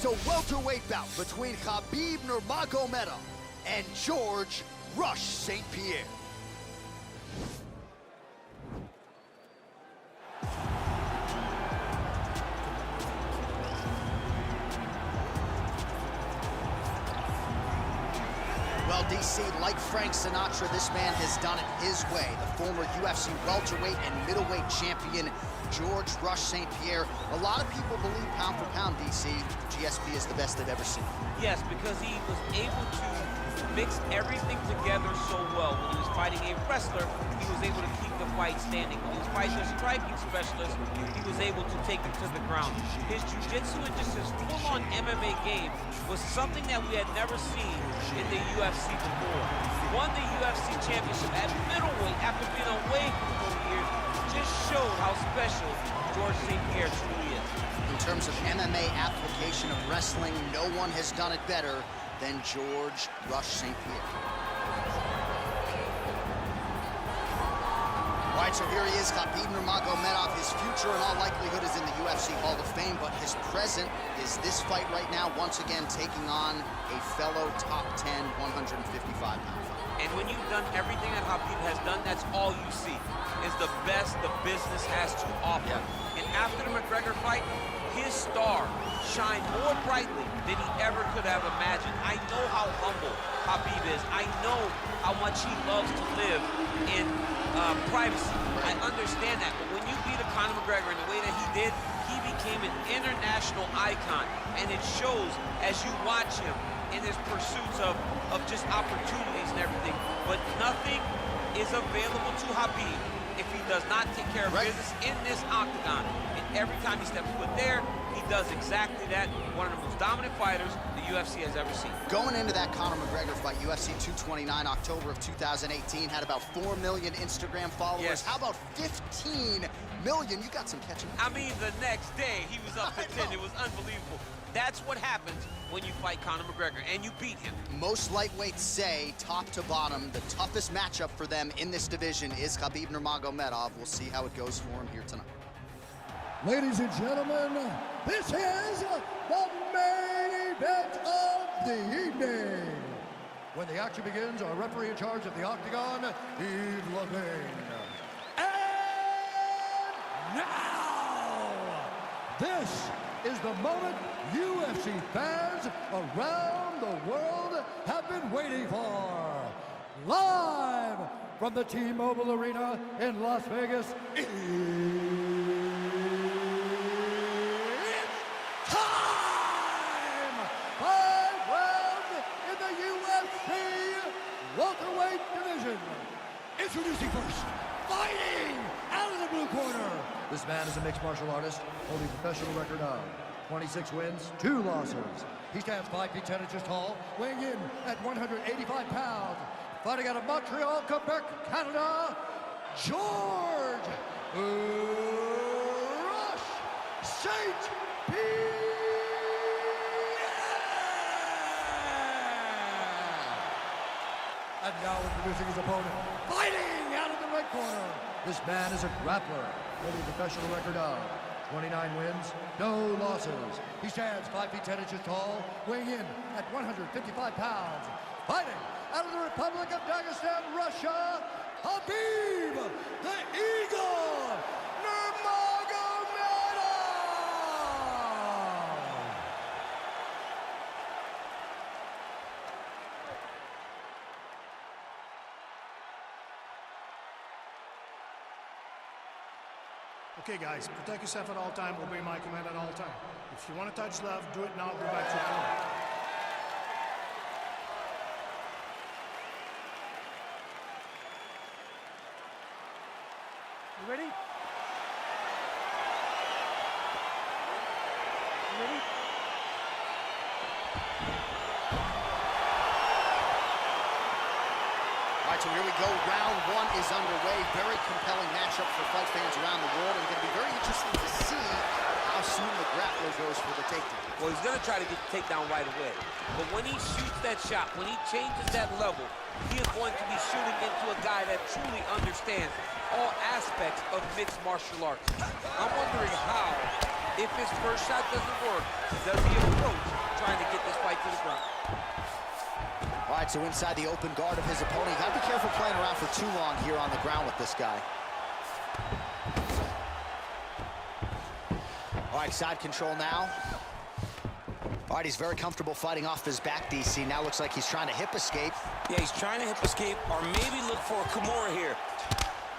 It's a welterweight bout between Khabib Nurmagomadov and George Rush St. Pierre. Well, DC, like Frank Sinatra, this man has done it his way. The former UFC welterweight and middleweight champion, George Rush St. Pierre. A lot of people believe pound for pound, DC, GSP is the best they've ever seen. Yes, because he was able to mix everything together so well. When he was fighting a wrestler, he was able to keep the fight standing. When he was fighting a striking specialist, he was able to take him to the ground. His jiu-jitsu and just his full-on MMA game was something that we had never seen in the UFC before. Won the UFC championship at middleweight after being away for 4 years. Just showed how special George St. Pierre truly is. In terms of MMA application of wrestling, no one has done it better than George Rush St. Pierre. All right, so here he is, Khabib Nurmagomedov. His future in all likelihood is in the UFC Hall of Fame, but his present is this fight right now, once again taking on a fellow top 10, 155-pound fighter. And when you've done everything that Khabib has done, that's all you see, is the best the business has to offer. Yeah. And after the McGregor fight, his star shined more brightly than he ever could have imagined. I know how humble Khabib is. I know how much he loves to live in privacy. I understand that, but when you beat a Conor McGregor in the way that he did, he became an international icon, and it shows as you watch him in his pursuits of just opportunities and everything. But nothing is available to Khabib if he does not take care of business in this octagon. And every time he steps foot there, he does exactly that. One of the most dominant fighters the UFC has ever seen. Going into that Conor McGregor fight, UFC 229, October of 2018, had about 4 million Instagram followers. Yes. How about 15 million? You got some catching up. I mean, the next day, he was up to 10. It was unbelievable. That's what happens when you fight Conor McGregor, and you beat him. Most lightweights say, top to bottom, the toughest matchup for them in this division is Khabib Nurmagomedov. We'll see how it goes for him here tonight. Ladies and gentlemen, this is the main event of the evening. When the action begins, our referee in charge of the octagon, Yves Levine. And now, this is the moment UFC fans around the world have been waiting for. Live from the T-Mobile Arena in Las Vegas, it's time! 5 rounds in the UFC welterweight division. Introducing first, fighting out of the blue corner. This man is a mixed martial artist, holding a professional record of 26 wins, 2 losses. He stands 5 feet 10 inches tall, weighing in at 185 pounds. Fighting out of Montreal, Quebec, Canada, George Rush St. Pierre. And now introducing his opponent, fighting out of the red corner. This man is a grappler, holding a professional record of 29 wins, no losses. He stands 5 feet 10 inches tall, weighing in at 155 pounds. Fighting out of the Republic of Dagestan, Russia, Khabib, the Eagle, Nurmagomedov. Okay, guys, protect yourself at all time, obey my command at all time. If you want to touch love, do it now, go back to your corner. You ready? You ready? All right, so here we go. Round 1 is underway. Very compelling matchup for fight fans around the world. And it's going to be very interesting to see how soon the grappler goes for the takedown. Well, he's going to try to get the takedown right away. But when he shoots that shot, when he changes that level, he is going to be shooting into a guy that truly understands all aspects of mixed martial arts. I'm wondering how If his first shot doesn't work, does he approach trying to get this fight to the ground? All right, so inside the open guard of his opponent. You gotta be careful playing around for too long here on the ground with this guy. All right, side control now. All right, he's very comfortable fighting off his back, DC. Now looks like he's trying to hip escape. Yeah, he's trying to hip escape or maybe look for a Kimura here.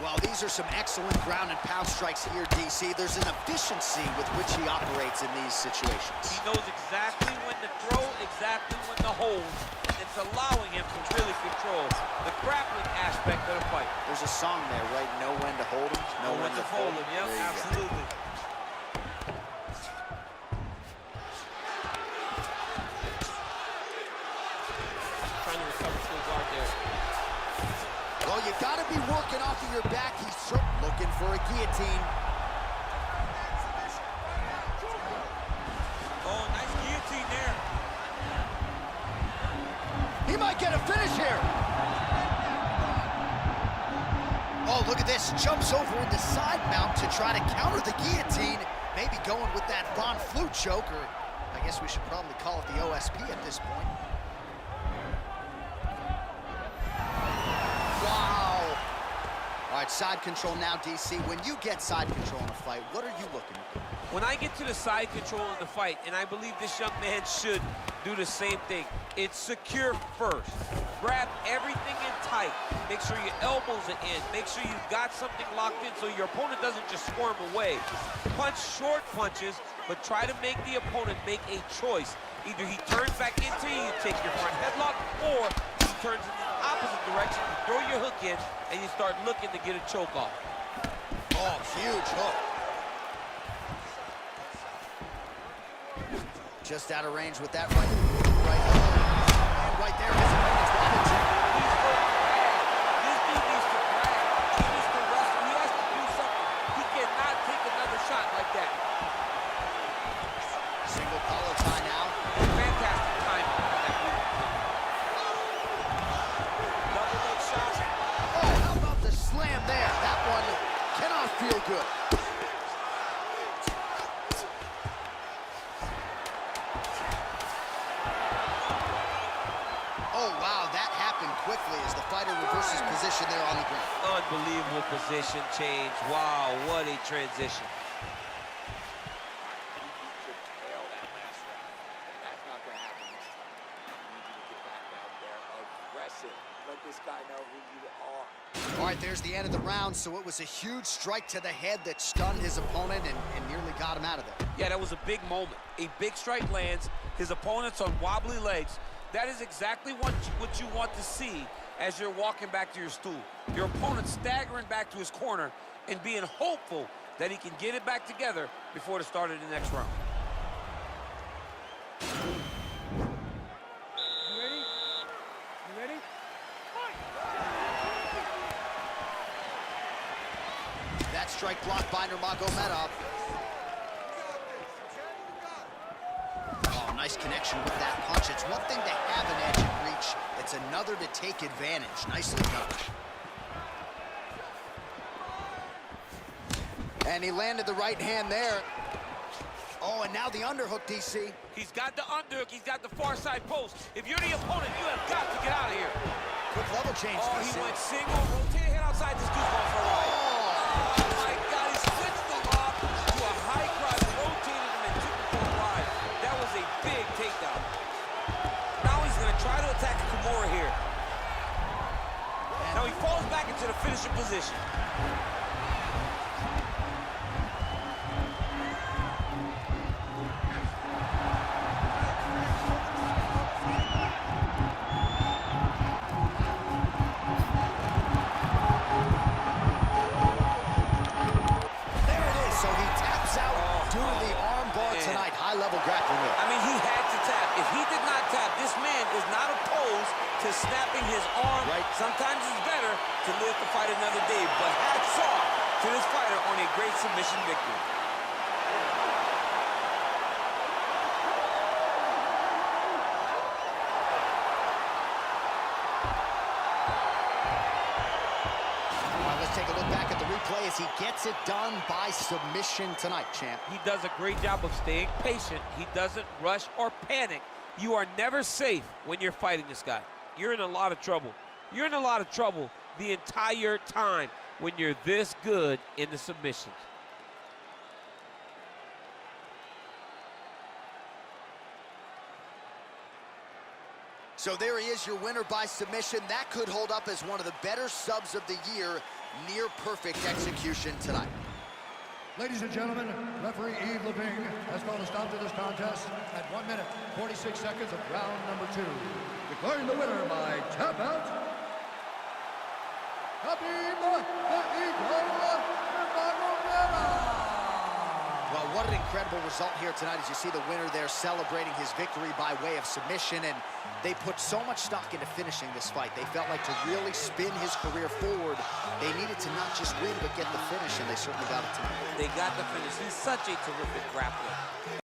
Well, these are some excellent ground and pound strikes here, DC. There's an efficiency with which he operates in these situations. He knows exactly when to throw, exactly when to hold. It's allowing him to really control the grappling aspect of the fight. There's a song there, right? Know when to hold him, know when to fold him. Yep, absolutely. Trying to recover full guard there. Well, you gotta be working off of your back. He's looking for a guillotine. Oh, nice guillotine there. He might get a finish here. Oh, look at this. Jumps over into side mount to try to counter the guillotine. Maybe going with that Von Flue choke, or I guess we should probably call it the OSP at this point. Wow. All right, side control now, DC. When you get side control in a fight, what are you looking for? When I get to the side control in the fight, and I believe this young man should do the same thing, it's secure first. Grab everything in tight. Make sure your elbows are in. Make sure you've got something locked in so your opponent doesn't just squirm away. Punch short punches, but try to make the opponent make a choice. Either he turns back into you, you take your front headlock, or he turns in the opposite direction, you throw your hook in, and you start looking to get a choke off. Oh, huge hook. Just out of range with that right hook. And right there, his opponent's wobble check. This dude needs to grab. He needs to wrestle. He has to do something. He cannot take another shot like that. Single collar tie now. Fantastic timing on that move. Double leg shot. Oh, how about the slam there? That one cannot feel good. Oh, wow, that happened quickly as the fighter reverses position there on the ground. Unbelievable position change. Wow, what a transition. That's not going to happen this time. You need you to get back out there, aggressive. Let this guy know who you are. All right, there's the end of the round, so it was a huge strike to the head that stunned his opponent and nearly got him out of there. Yeah, that was a big moment. A big strike lands. His opponent's on wobbly legs. That is exactly what you want to see as you're walking back to your stool. Your opponent staggering back to his corner and being hopeful that he can get it back together before the start of the next round. You ready? You ready? That strike blocked by Nurmagomadov. Oh, nice connection with that punch. It's one thing to have an edge and reach. It's another to take advantage. Nicely done. And he landed the right hand there. Oh, and now the underhook, DC. He's got the underhook. He's got the far side post. If you're the opponent, you have got to get out of here. Quick level change, Oh, DC. he went single, rotated head outside. This dude's going for a ride. Oh, my God. He switched the lob to a high cross, rotated him, and took him for a ride. That was a big takedown. Now he's going to try to attack Kimura here. Now he falls back into the finishing position. High-level grappling there. I mean, he had to tap. If he did not tap, this man is not opposed to snapping his arm. Right. Sometimes it's better to live to fight another day, but hats off to this fighter on a great submission victory. All right, let's take a look back at the replay as he gets it done by submission tonight, champ. He does a great job of staying patient. He doesn't rush or panic. You are never safe when you're fighting this guy. You're in a lot of trouble. You're in a lot of trouble the entire time when you're this good in the submissions. So there he is, your winner by submission. That could hold up as one of the better subs of the year. Near perfect execution tonight. Ladies and gentlemen, referee Yves Leving has called a stop to this contest at 1 minute, 46 seconds of round number 2. Declaring the winner by tap out, Khabib, the Eagle Nurmagomadov. Well, what an incredible result here tonight as you see the winner there celebrating his victory by way of submission, and they put so much stock into finishing this fight. They felt like to really spin his career forward, they needed to not just win, but get the finish, and they certainly got it tonight. They got the finish. He's such a terrific grappler.